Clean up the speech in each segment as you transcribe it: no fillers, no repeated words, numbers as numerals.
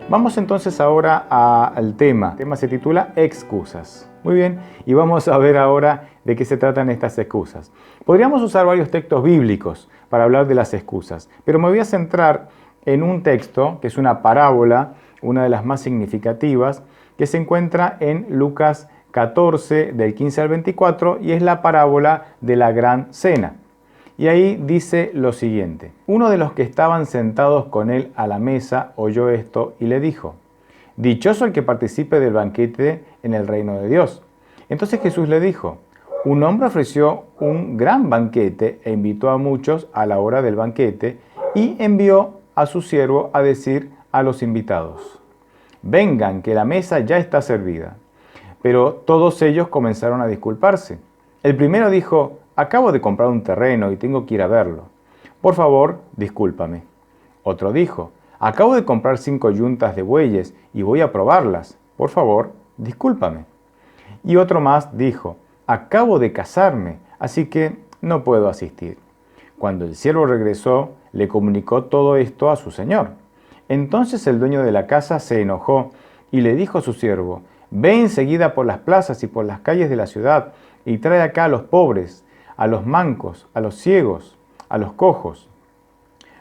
Vamos entonces ahora al tema. El tema se titula excusas. Muy bien, y vamos a ver ahora de qué se tratan estas excusas. Podríamos usar varios textos bíblicos para hablar de las excusas, pero me voy a centrar en un texto que es una parábola, una de las más significativas, que se encuentra en Lucas 14, del 15 al 24, y es la parábola de la gran cena. Y ahí dice lo siguiente: uno de los que estaban sentados con él a la mesa oyó esto y le dijo: dichoso el que participe del banquete en el reino de Dios. Entonces Jesús le dijo: un hombre ofreció un gran banquete e invitó a muchos a la hora del banquete y envió a su siervo a decir a los invitados: vengan, que la mesa ya está servida. Pero todos ellos comenzaron a disculparse. El primero dijo: acabo de comprar un terreno y tengo que ir a verlo. Por favor, discúlpame. Otro dijo: acabo de comprar 5 yuntas de bueyes y voy a probarlas. Por favor, discúlpame. Y otro más dijo: acabo de casarme, así que no puedo asistir. Cuando el siervo regresó, le comunicó todo esto a su señor. Entonces el dueño de la casa se enojó y le dijo a su siervo: ve enseguida por las plazas y por las calles de la ciudad y trae acá a los pobres, a los mancos, a los ciegos, a los cojos.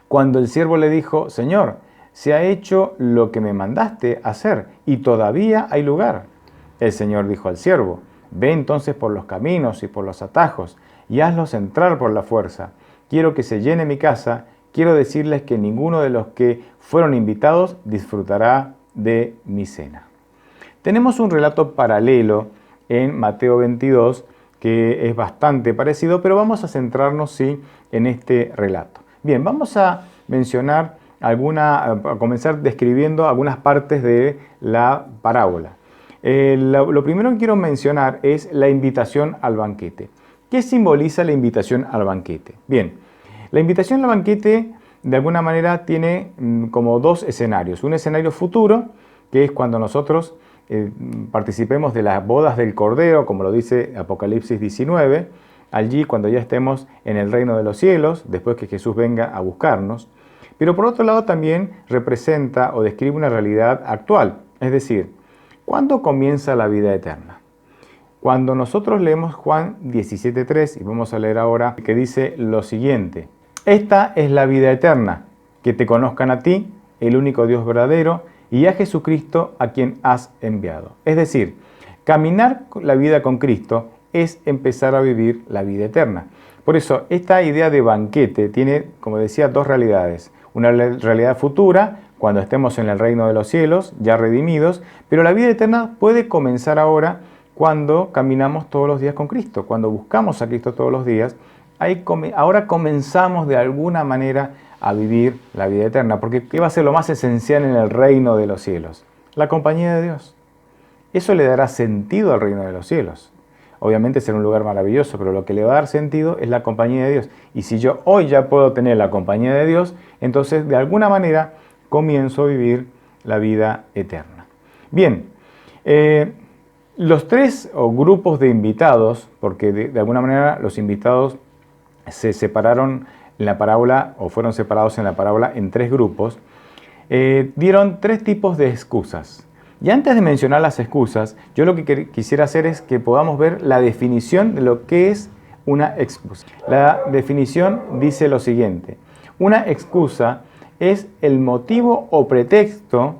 Cuando el siervo le dijo: Señor, se ha hecho lo que me mandaste hacer y todavía hay lugar. El Señor dijo al siervo: ve entonces por los caminos y por los atajos y hazlos entrar por la fuerza. Quiero que se llene mi casa, quiero decirles que ninguno de los que fueron invitados disfrutará de mi cena. Tenemos un relato paralelo en Mateo 22 que es bastante parecido, pero vamos a centrarnos sí en este relato. Bien, vamos a mencionar a comenzar describiendo algunas partes de la parábola. Lo primero que quiero mencionar es la invitación al banquete. ¿Qué simboliza la invitación al banquete? Bien, la invitación al banquete de alguna manera tiene como dos escenarios. Un escenario futuro, que es cuando nosotros participemos de las bodas del Cordero, como lo dice Apocalipsis 19, allí cuando ya estemos en el reino de los cielos, después que Jesús venga a buscarnos. Pero por otro lado también representa o describe una realidad actual, es decir, ¿cuándo comienza la vida eterna? Cuando nosotros leemos Juan 17:3, y vamos a leer ahora, que dice lo siguiente: esta es la vida eterna, que te conozcan a ti, el único Dios verdadero, y a Jesucristo a quien has enviado. Es decir, caminar la vida con Cristo es empezar a vivir la vida eterna. Por eso, esta idea de banquete tiene, como decía, dos realidades. Una realidad futura, cuando estemos en el reino de los cielos, ya redimidos, pero la vida eterna puede comenzar ahora cuando caminamos todos los días con Cristo, cuando buscamos a Cristo todos los días. Ahora comenzamos de alguna manera a vivir la vida eterna, porque ¿qué va a ser lo más esencial en el reino de los cielos? La compañía de Dios. Eso le dará sentido al reino de los cielos. Obviamente será un lugar maravilloso, pero lo que le va a dar sentido es la compañía de Dios. Y si yo hoy ya puedo tener la compañía de Dios, entonces de alguna manera comienzo a vivir la vida eterna. Bien, los tres grupos de invitados, porque de alguna manera los invitados se separaron en la parábola, o fueron separados en la parábola en tres grupos, dieron tres tipos de excusas. Y antes de mencionar las excusas, yo lo que quisiera hacer es que podamos ver la definición de lo que es una excusa. La definición dice lo siguiente: una excusa es el motivo o pretexto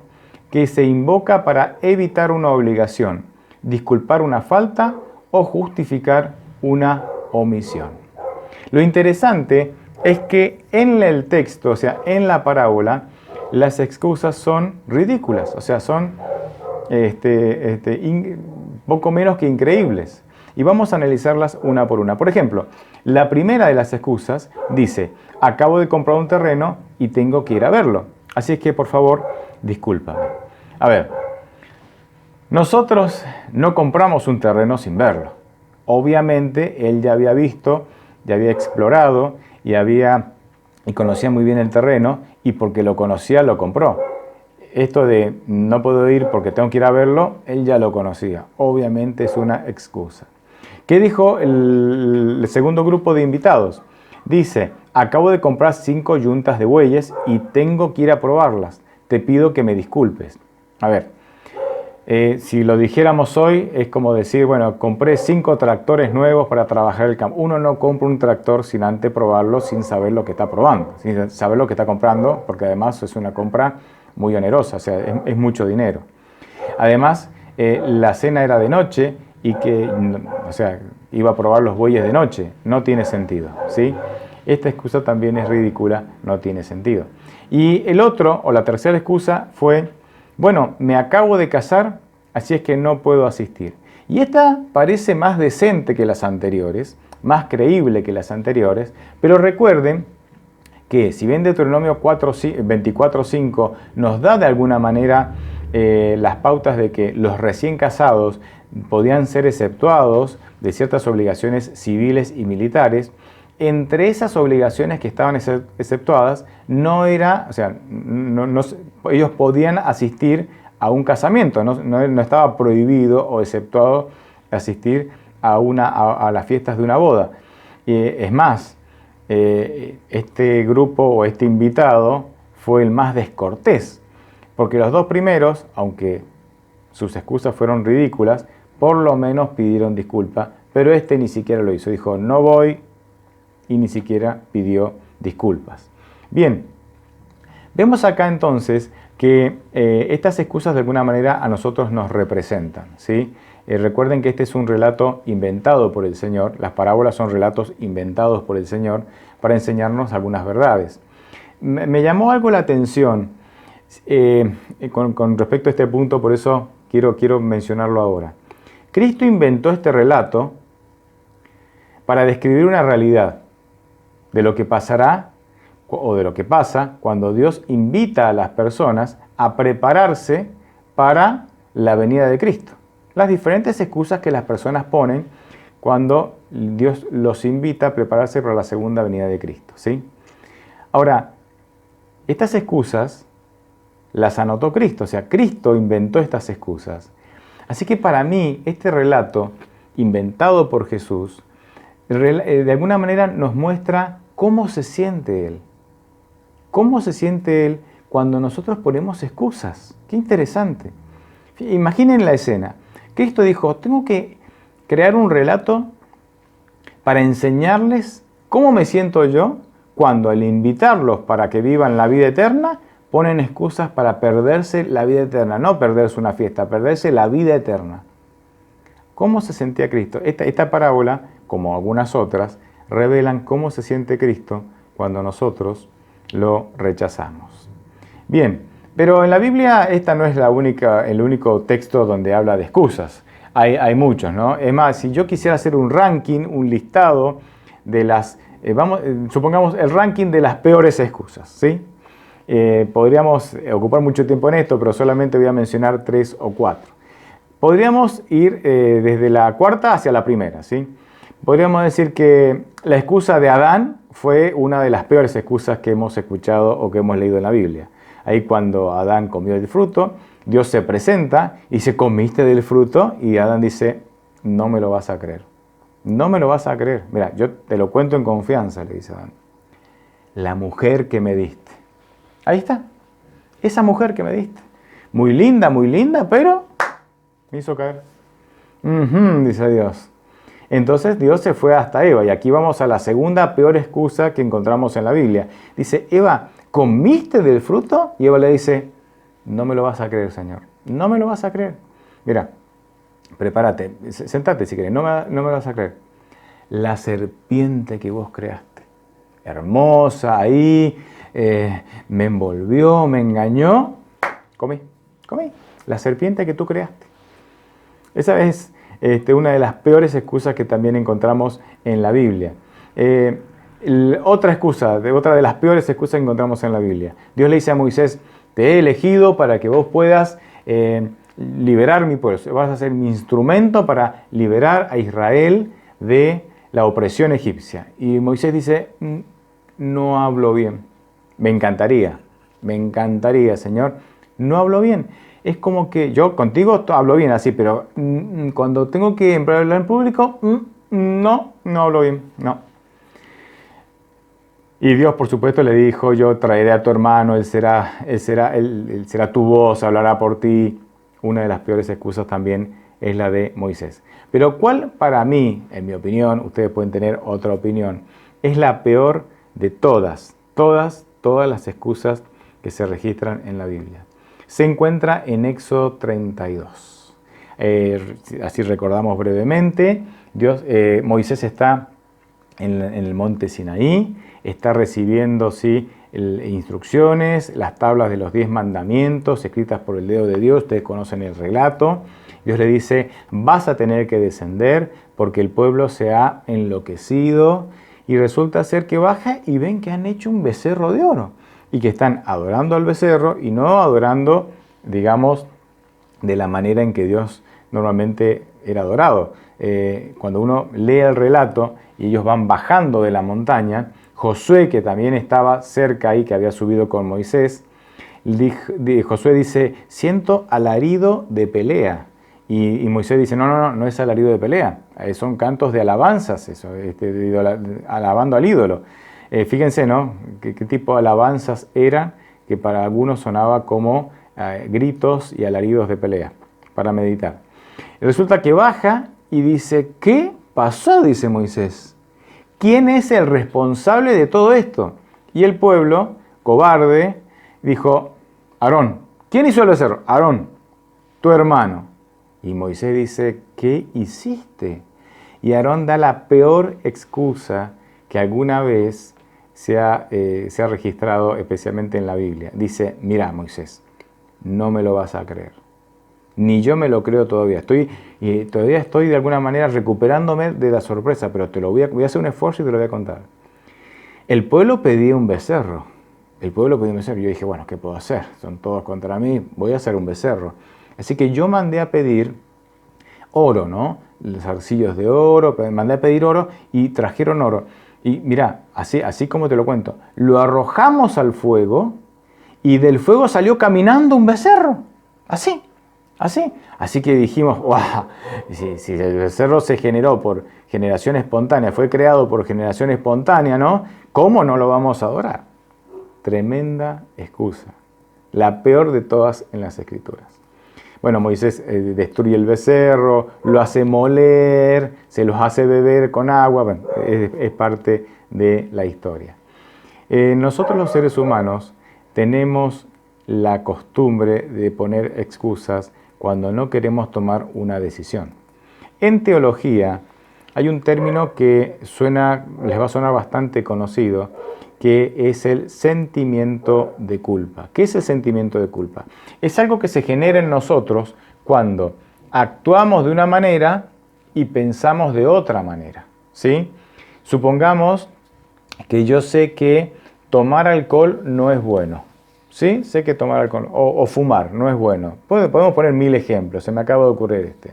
que se invoca para evitar una obligación, disculpar una falta o justificar una omisión. Lo interesante es que en el texto, o sea, en la parábola, las excusas son ridículas, o sea, son poco menos que increíbles. Y vamos a analizarlas una por una. Por ejemplo, la primera de las excusas dice: acabo de comprar un terreno y tengo que ir a verlo. Así es que, por favor, discúlpame. A ver, nosotros no compramos un terreno sin verlo. Obviamente, él ya había visto, ya había explorado y conocía muy bien el terreno, y porque lo conocía, lo compró. Esto de no puedo ir porque tengo que ir a verlo, él ya lo conocía. Obviamente es una excusa. ¿Qué dijo el segundo grupo de invitados? Dice: acabo de comprar 5 yuntas de bueyes y tengo que ir a probarlas. te pido que me disculpes. A ver, si lo dijéramos hoy, es como decir, bueno, compré 5 tractores nuevos para trabajar el campo. Uno no compra un tractor sin antes probarlo, sin saber lo que está probando, sin saber lo que está comprando, porque además es una compra muy onerosa, o sea, es mucho dinero. Además, la cena era de noche y que, o sea, iba a probar los bueyes de noche. No tiene sentido, ¿sí? Esta excusa también es ridícula, no tiene sentido. Y el otro, o la tercera excusa, fue, bueno, me acabo de casar, así es que no puedo asistir. Y esta parece más decente que las anteriores, más creíble que las anteriores, pero recuerden que si bien Deuteronomio 24:5 nos da de alguna manera las pautas de que los recién casados podían ser exceptuados de ciertas obligaciones civiles y militares, entre esas obligaciones que estaban exceptuadas no era, o sea, ellos podían asistir a un casamiento, no estaba prohibido o exceptuado asistir a las fiestas de una boda. Es más, este grupo o este invitado fue el más descortés, porque los dos primeros, aunque sus excusas fueron ridículas, por lo menos pidieron disculpa, pero este ni siquiera lo hizo. Dijo, no voy, y ni siquiera pidió disculpas. Bien, vemos acá entonces que estas excusas de alguna manera a nosotros nos representan, ¿sí? Recuerden que este es un relato inventado por el Señor, las parábolas son relatos inventados por el Señor para enseñarnos algunas verdades. Me llamó algo la atención con respecto a este punto, por eso quiero mencionarlo ahora. Cristo inventó este relato para describir una realidad de lo que pasará o de lo que pasa cuando Dios invita a las personas a prepararse para la venida de Cristo. Las diferentes excusas que las personas ponen cuando Dios los invita a prepararse para la segunda venida de Cristo, ¿sí? Ahora, estas excusas las anotó Cristo, o sea, Cristo inventó estas excusas. Así que para mí, este relato inventado por Jesús, de alguna manera nos muestra cómo se siente Él. ¿Cómo se siente Él cuando nosotros ponemos excusas? Qué interesante. Imaginen la escena. Cristo dijo, tengo que crear un relato para enseñarles cómo me siento yo cuando al invitarlos para que vivan la vida eterna, ponen excusas para perderse la vida eterna. No perderse una fiesta, perderse la vida eterna. ¿Cómo se sentía Cristo? Esta parábola, como algunas otras, revelan cómo se siente Cristo cuando nosotros lo rechazamos. Bien, pero en la Biblia esta no es el único texto donde habla de excusas. Hay muchos, ¿no? Es más, si yo quisiera hacer un ranking, un listado de las, supongamos el ranking de las peores excusas, ¿sí? Podríamos ocupar mucho tiempo en esto, pero solamente voy a mencionar 3 o 4. Podríamos ir desde la cuarta hacia la primera, ¿sí? Podríamos decir que la excusa de Adán fue una de las peores excusas que hemos escuchado o que hemos leído en la Biblia. Ahí cuando Adán comió el fruto, Dios se presenta y dice, comiste del fruto, y Adán dice, no me lo vas a creer. No me lo vas a creer. Mira, yo te lo cuento en confianza, le dice Adán. La mujer que me diste. Ahí está. Esa mujer que me diste. Muy linda, pero me hizo caer. Dice Dios. Entonces Dios se fue hasta Eva. Y aquí vamos a la segunda peor excusa que encontramos en la Biblia. Dice, Eva, ¿comiste del fruto? Y Eva le dice, no me lo vas a creer, Señor. No me lo vas a creer. Mira, prepárate, sentate si querés, no me lo vas a creer. La serpiente que vos creaste. Hermosa, ahí, me envolvió, me engañó. Comí. La serpiente que tú creaste. Esa es una de las peores excusas que también encontramos en la Biblia. Otra de las peores excusas que encontramos en la Biblia. Dios le dice a Moisés, te he elegido para que vos puedas liberar mi pueblo. Vas a ser mi instrumento para liberar a Israel de la opresión egipcia. Y Moisés dice, no hablo bien. Me encantaría, Señor. No hablo bien. Es como que yo contigo hablo bien así, pero cuando tengo que hablar en público, no hablo bien, no. Y Dios, por supuesto, le dijo, yo traeré a tu hermano, él será tu voz, hablará por ti. Una de las peores excusas también es la de Moisés. Pero ¿cuál para mí, en mi opinión, ustedes pueden tener otra opinión, es la peor de todas las excusas que se registran en la Biblia? Se encuentra en Éxodo 32. Así recordamos brevemente, Moisés está en el monte Sinaí, está recibiendo instrucciones, las tablas de los 10 mandamientos escritas por el dedo de Dios, ustedes conocen el relato. Dios le dice, vas a tener que descender porque el pueblo se ha enloquecido, y resulta ser que baja y ven que han hecho un becerro de oro y que están adorando al becerro y no adorando, digamos, de la manera en que Dios normalmente era adorado. Cuando uno lee el relato y ellos van bajando de la montaña, Josué, que también estaba cerca ahí, que había subido con Moisés, Josué dice, siento alarido de pelea. Y Moisés dice, no es alarido de pelea, son cantos de alabanzas, eso, alabando al ídolo. Fíjense, ¿no? ¿Qué tipo de alabanzas eran? Que para algunos sonaba como gritos y alaridos de pelea, para meditar. Y resulta que baja y dice, ¿qué pasó? Dice Moisés. ¿Quién es el responsable de todo esto? Y el pueblo, cobarde, dijo, Aarón. ¿Quién hizo el becerro? Aarón, tu hermano. Y Moisés dice, ¿qué hiciste? Y Aarón da la peor excusa que alguna vez se ha registrado, especialmente en la Biblia. Dice, mira Moisés, no me lo vas a creer. Ni yo me lo creo todavía. Todavía estoy de alguna manera recuperándome de la sorpresa, pero voy a hacer un esfuerzo y te lo voy a contar. El pueblo pedía un becerro. Yo dije, bueno, ¿qué puedo hacer? Son todos contra mí, voy a hacer un becerro. Así que yo mandé a pedir oro, ¿no? Los arcillos de oro, mandé a pedir oro y trajeron oro. Y mira, así como te lo cuento, lo arrojamos al fuego y del fuego salió caminando un becerro. Así. Así que dijimos, wow, si el becerro se generó por generación espontánea, fue creado por generación espontánea, ¿no? ¿Cómo no lo vamos a adorar? Tremenda excusa. La peor de todas en las Escrituras. Bueno, Moisés destruye el becerro, lo hace moler, se los hace beber con agua, bueno, es parte de la historia. Nosotros los seres humanos tenemos la costumbre de poner excusas cuando no queremos tomar una decisión. En teología hay un término que les va a sonar bastante conocido, que es el sentimiento de culpa. ¿Qué es el sentimiento de culpa? Es algo que se genera en nosotros cuando actuamos de una manera y pensamos de otra manera, ¿sí? Supongamos que yo sé que tomar alcohol no es bueno, ¿sí? Sé que tomar alcohol o fumar no es bueno. Podemos poner 1000 ejemplos, se me acaba de ocurrir este.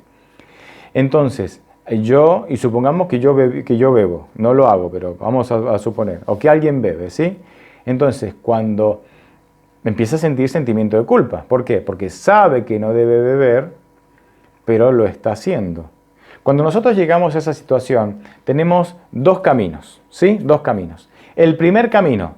Entonces, y supongamos que yo bebo, no lo hago, pero vamos a suponer, o que alguien bebe, ¿sí? Entonces, cuando empieza a sentir sentimiento de culpa, ¿por qué? Porque sabe que no debe beber, pero lo está haciendo. Cuando nosotros llegamos a esa situación, tenemos dos caminos, ¿sí? Dos caminos. El primer camino,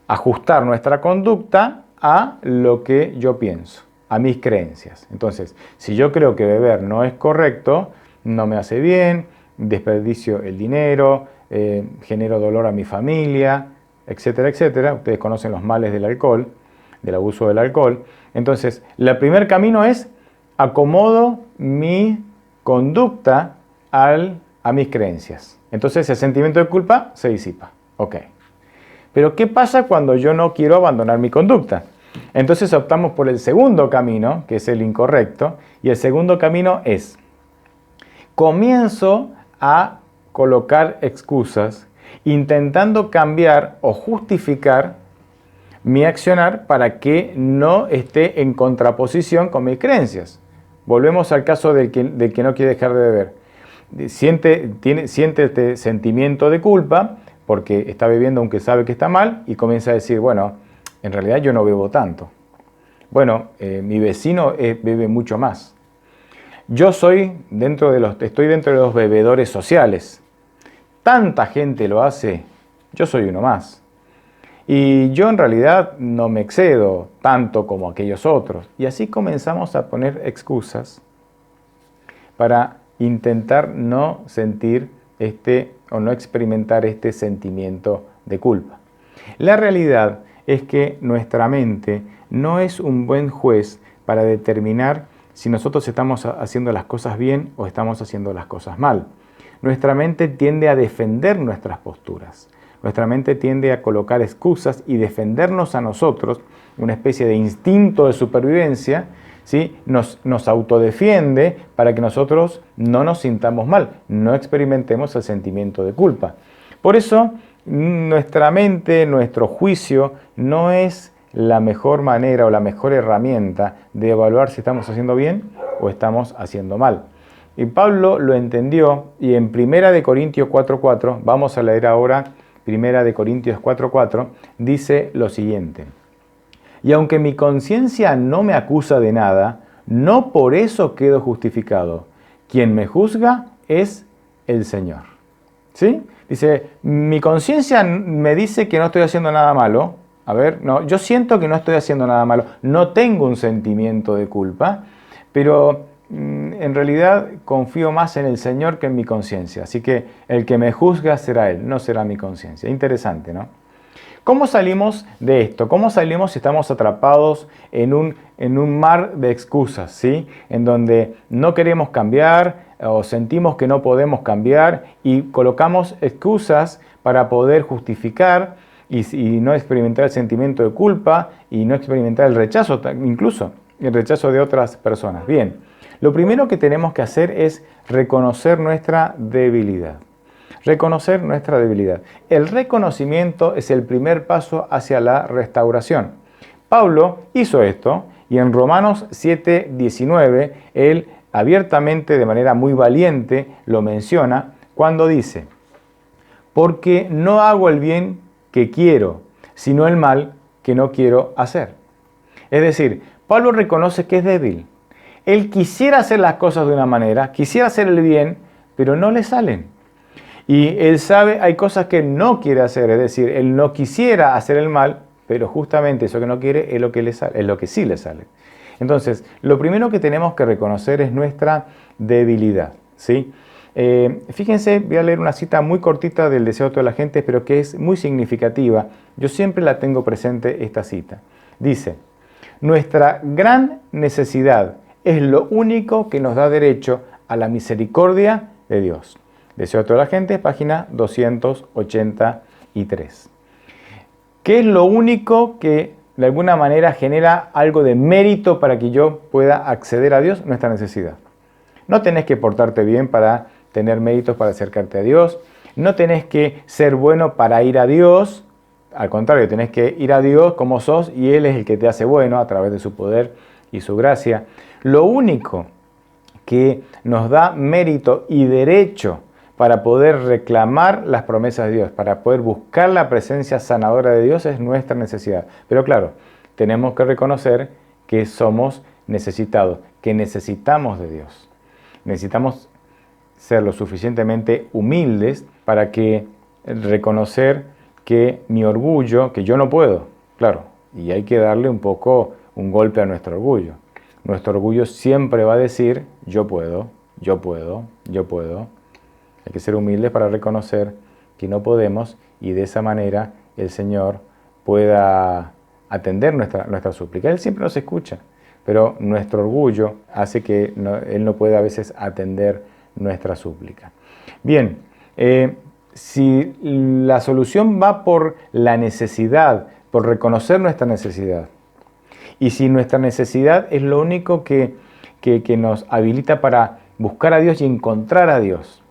ajustar nuestra conducta a lo que yo pienso, a mis creencias. Entonces, si yo creo que beber no es correcto, no me hace bien, desperdicio el dinero, genero dolor a mi familia, etcétera, etcétera. Ustedes conocen los males del alcohol, del abuso del alcohol. Entonces, el primer camino es acomodo mi conducta a mis creencias. Entonces, el sentimiento de culpa se disipa. Ok. Pero, ¿qué pasa cuando yo no quiero abandonar mi conducta? Entonces optamos por el segundo camino, que es el incorrecto, y el segundo camino es: comienzo a colocar excusas intentando cambiar o justificar mi accionar para que no esté en contraposición con mis creencias. Volvemos al caso del que no quiere dejar de beber. Siente este sentimiento de culpa porque está bebiendo aunque sabe que está mal y comienza a decir, bueno, en realidad yo no bebo tanto. Bueno, mi vecino bebe mucho más. Yo estoy dentro de los bebedores sociales. Tanta gente lo hace yo soy uno más. Y yo en realidad no me excedo tanto como aquellos otros. Y así comenzamos a poner excusas para intentar no sentir o no experimentar este sentimiento de culpa. La realidad es que nuestra mente no es un buen juez para determinar si nosotros estamos haciendo las cosas bien o estamos haciendo las cosas mal. Nuestra mente tiende a defender nuestras posturas. Nuestra mente tiende a colocar excusas y defendernos a nosotros, una especie de instinto de supervivencia, ¿sí? Nos autodefiende para que nosotros no nos sintamos mal, no experimentemos el sentimiento de culpa. Por eso, nuestra mente, nuestro juicio, no es la mejor manera o la mejor herramienta de evaluar si estamos haciendo bien o estamos haciendo mal. Y Pablo lo entendió y en 1 Corintios 4:4, vamos a leer ahora 1 Corintios 4:4, dice lo siguiente: y aunque mi conciencia no me acusa de nada, no por eso quedo justificado. Quien me juzga es el Señor. ¿Sí? Dice, mi conciencia me dice que no estoy haciendo nada malo. A ver, no, yo siento que no estoy haciendo nada malo. No tengo un sentimiento de culpa, pero en realidad confío más en el Señor que en mi conciencia. Así que el que me juzga será Él, no será mi conciencia. Interesante, ¿no? ¿Cómo salimos de esto? ¿Cómo salimos si estamos atrapados en un mar de excusas, ¿sí? En donde no queremos cambiar o sentimos que no podemos cambiar y colocamos excusas para poder justificar y no experimentar el sentimiento de culpa y no experimentar el rechazo, incluso el rechazo de otras personas? Bien, lo primero que tenemos que hacer es reconocer nuestra debilidad. Reconocer nuestra debilidad. El reconocimiento es el primer paso hacia la restauración. Pablo hizo esto y en Romanos 7:19 él abiertamente, de manera muy valiente, lo menciona cuando dice: porque no hago el bien que quiero, sino el mal que no quiero hacer. Es decir, Pablo reconoce que es débil. Él quisiera hacer las cosas de una manera, quisiera hacer el bien, pero no le salen. Y él sabe, hay cosas que él no quiere hacer, es decir, él no quisiera hacer el mal, pero justamente eso que no quiere es lo que le sale, es lo que sí le sale. Entonces, lo primero que tenemos que reconocer es nuestra debilidad, ¿sí? Fíjense, voy a leer una cita muy cortita del Deseo de toda la gente, pero que es muy significativa. Yo siempre la tengo presente, esta cita. Dice: nuestra gran necesidad es lo único que nos da derecho a la misericordia de Dios. Deseo a toda la gente, página 283. ¿Qué es lo único que de alguna manera genera algo de mérito para que yo pueda acceder a Dios? Nuestra necesidad. No tenés que portarte bien para tener méritos para acercarte a Dios. No tenés que ser bueno para ir a Dios. Al contrario, tenés que ir a Dios como sos y Él es el que te hace bueno a través de su poder y su gracia. Lo único que nos da mérito y derecho para poder reclamar las promesas de Dios, para poder buscar la presencia sanadora de Dios, es nuestra necesidad. Pero claro, tenemos que reconocer que somos necesitados, que necesitamos de Dios. Necesitamos ser lo suficientemente humildes para que reconocer que mi orgullo, que yo no puedo, claro, y hay que darle un poco un golpe a nuestro orgullo. Nuestro orgullo siempre va a decir, yo puedo, yo puedo, yo puedo. Hay que ser humildes para reconocer que no podemos y de esa manera el Señor pueda atender nuestra súplica. Él siempre nos escucha, pero nuestro orgullo hace que Él no pueda a veces atender nuestra súplica. Bien, si la solución va por la necesidad, por reconocer nuestra necesidad, y si nuestra necesidad es lo único que nos habilita para buscar a Dios y encontrar a Dios,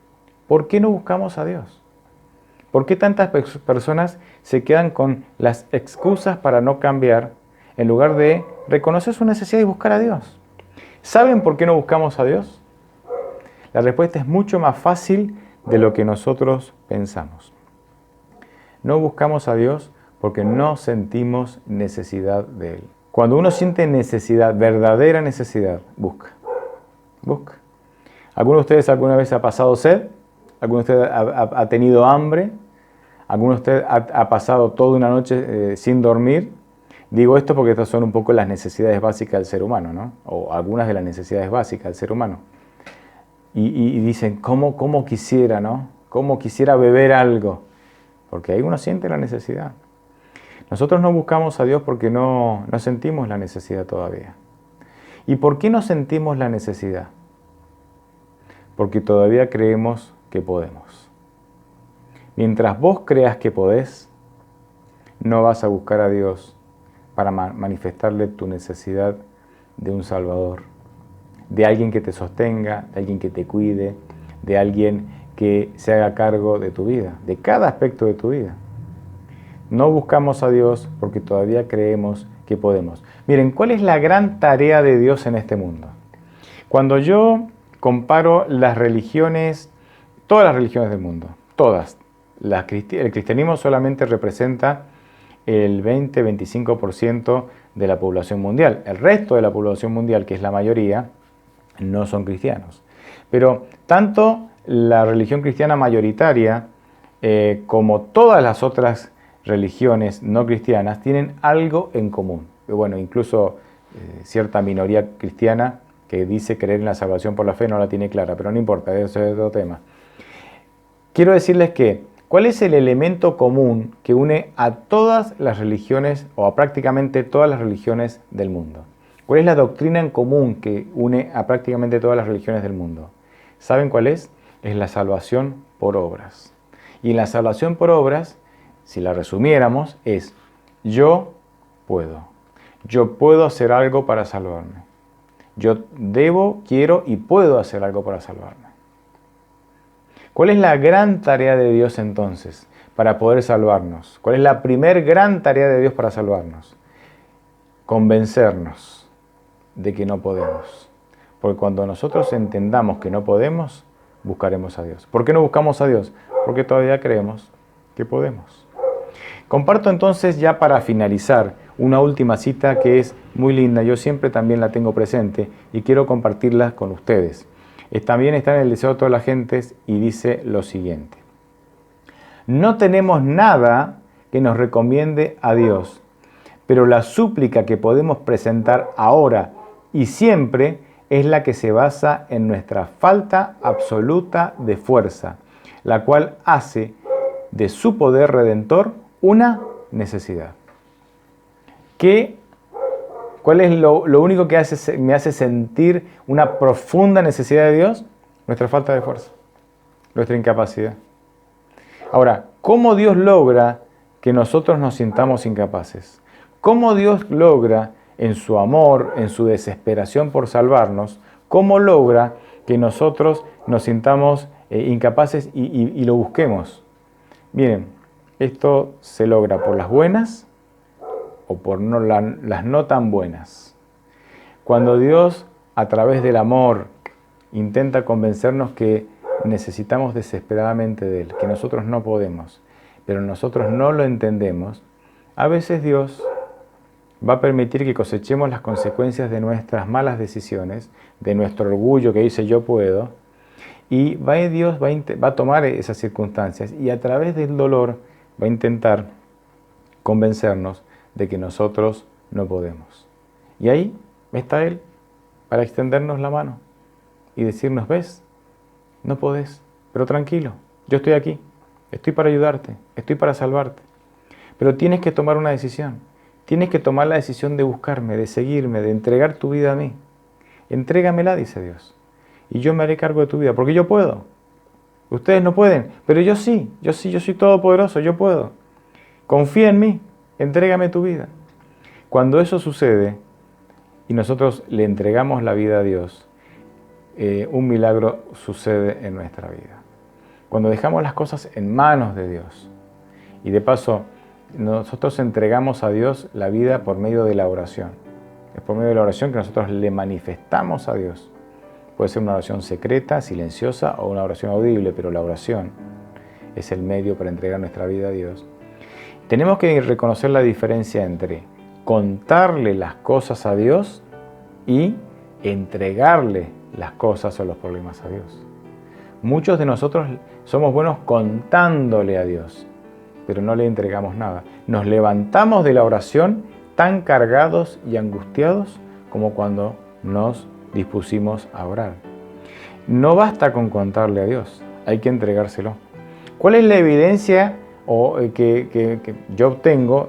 ¿por qué no buscamos a Dios? ¿Por qué tantas personas se quedan con las excusas para no cambiar en lugar de reconocer su necesidad y buscar a Dios? ¿Saben por qué no buscamos a Dios? La respuesta es mucho más fácil de lo que nosotros pensamos. No buscamos a Dios porque no sentimos necesidad de Él. Cuando uno siente necesidad, verdadera necesidad, busca. Busca. ¿Alguno de ustedes alguna vez ha pasado sed? ¿Alguno de ustedes ha tenido hambre? ¿Alguno de ustedes ha pasado toda una noche sin dormir? Digo esto porque estas son un poco las necesidades básicas del ser humano, ¿no? O algunas de las necesidades básicas del ser humano. Y dicen, ¿cómo quisiera, ¿no? ¿Cómo quisiera beber algo? Porque ahí uno siente la necesidad. Nosotros no buscamos a Dios porque no sentimos la necesidad todavía. ¿Y por qué no sentimos la necesidad? Porque todavía creemos que podemos. Mientras vos creas que podés, no vas a buscar a Dios para manifestarle tu necesidad de un Salvador, de alguien que te sostenga, de alguien que te cuide, de alguien que se haga cargo de tu vida, de cada aspecto de tu vida. No buscamos a Dios porque todavía creemos que podemos. Miren, ¿cuál es la gran tarea de Dios en este mundo? Cuando yo comparo las religiones, todas las religiones del mundo, todas, el cristianismo solamente representa el 20-25% de la población mundial. El resto de la población mundial, que es la mayoría, no son cristianos. Pero tanto la religión cristiana mayoritaria como todas las otras religiones no cristianas tienen algo en común. Bueno, incluso cierta minoría cristiana que dice creer en la salvación por la fe no la tiene clara, pero no importa, eso es otro tema. Quiero decirles que, ¿cuál es el elemento común que une a todas las religiones o a prácticamente todas las religiones del mundo? ¿Cuál es la doctrina en común que une a prácticamente todas las religiones del mundo? ¿Saben cuál es? Es la salvación por obras. Y en la salvación por obras, si la resumiéramos, es yo puedo. Yo puedo hacer algo para salvarme. Yo debo, quiero y puedo hacer algo para salvarme. ¿Cuál es la gran tarea de Dios entonces para poder salvarnos? ¿Cuál es la primer gran tarea de Dios para salvarnos? Convencernos de que no podemos. Porque cuando nosotros entendamos que no podemos, buscaremos a Dios. ¿Por qué no buscamos a Dios? Porque todavía creemos que podemos. Comparto entonces, ya para finalizar, una última cita que es muy linda. Yo siempre también la tengo presente y quiero compartirla con ustedes. También está en el deseo de todas las gentes y dice lo siguiente: no tenemos nada que nos recomiende a Dios, pero la súplica que podemos presentar ahora y siempre es la que se basa en nuestra falta absoluta de fuerza, la cual hace de su poder redentor una necesidad. ¿Cuál es lo único que me hace sentir una profunda necesidad de Dios? Nuestra falta de fuerza, nuestra incapacidad. Ahora, ¿cómo Dios logra que nosotros nos sintamos incapaces? ¿Cómo Dios logra, en su amor, en su desesperación por salvarnos, cómo logra que nosotros nos sintamos incapaces y lo busquemos? Miren, esto se logra por las buenas o por las no tan buenas. Cuando Dios, a través del amor, intenta convencernos que necesitamos desesperadamente de Él, que nosotros no podemos, pero nosotros no lo entendemos, a veces Dios va a permitir que cosechemos las consecuencias de nuestras malas decisiones, de nuestro orgullo que dice yo puedo, y Dios va a tomar esas circunstancias y a través del dolor va a intentar convencernos de que nosotros no podemos. Y ahí está Él para extendernos la mano y decirnos, ves, no podés, pero tranquilo, yo estoy aquí, estoy para ayudarte, estoy para salvarte. Pero tienes que tomar una decisión, tienes que tomar la decisión de buscarme, de seguirme, de entregar tu vida a mí. Entrégamela, dice Dios, y yo me haré cargo de tu vida, porque yo puedo. Ustedes no pueden, pero yo sí, yo soy todopoderoso, yo puedo. Confía en mí, entrégame tu vida. Cuando eso sucede y nosotros le entregamos la vida a Dios, un milagro sucede en nuestra vida. Cuando dejamos las cosas en manos de Dios, y de paso, nosotros entregamos a Dios la vida por medio de la oración. Es por medio de la oración que nosotros le manifestamos a Dios. Puede ser una oración secreta, silenciosa o una oración audible, pero la oración es el medio para entregar nuestra vida a Dios. Tenemos que reconocer la diferencia entre contarle las cosas a Dios y entregarle las cosas o los problemas a Dios. Muchos de nosotros somos buenos contándole a Dios, pero no le entregamos nada. Nos levantamos de la oración tan cargados y angustiados como cuando nos dispusimos a orar. No basta con contarle a Dios, hay que entregárselo. ¿Cuál es la evidencia que yo obtengo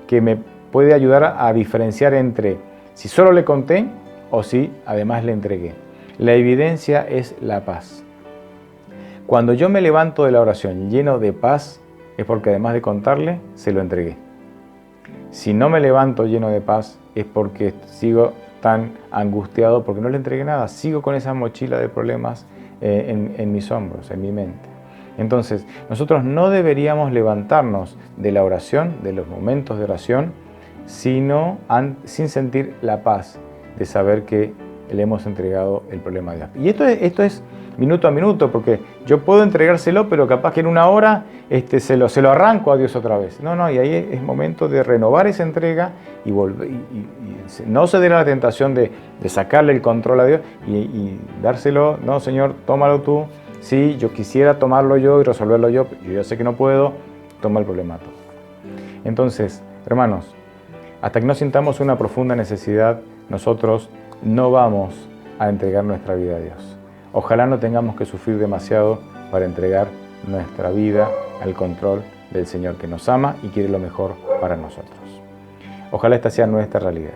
que me puede ayudar a diferenciar entre si solo le conté o si además le entregué? La evidencia es la paz. Cuando yo me levanto de la oración lleno de paz, es porque además de contarle, se lo entregué. Si no me levanto lleno de paz, es porque sigo tan angustiado porque no le entregué nada. Sigo con esa mochila de problemas en mis hombros, en mi mente. Entonces, nosotros no deberíamos levantarnos de la oración, de los momentos de oración, sin sentir la paz de saber que le hemos entregado el problema a Dios. Y esto es minuto a minuto, porque yo puedo entregárselo, pero capaz que en una hora se lo arranco a Dios otra vez. No, y ahí es momento de renovar esa entrega y no ceder a la tentación de sacarle el control a Dios y dárselo. No, Señor, tómalo tú. Sí, yo quisiera tomarlo yo y resolverlo yo sé que no puedo, toma el problema tú. Entonces, hermanos, hasta que no sintamos una profunda necesidad, nosotros no vamos a entregar nuestra vida a Dios. Ojalá no tengamos que sufrir demasiado para entregar nuestra vida al control del Señor que nos ama y quiere lo mejor para nosotros. Ojalá esta sea nuestra realidad.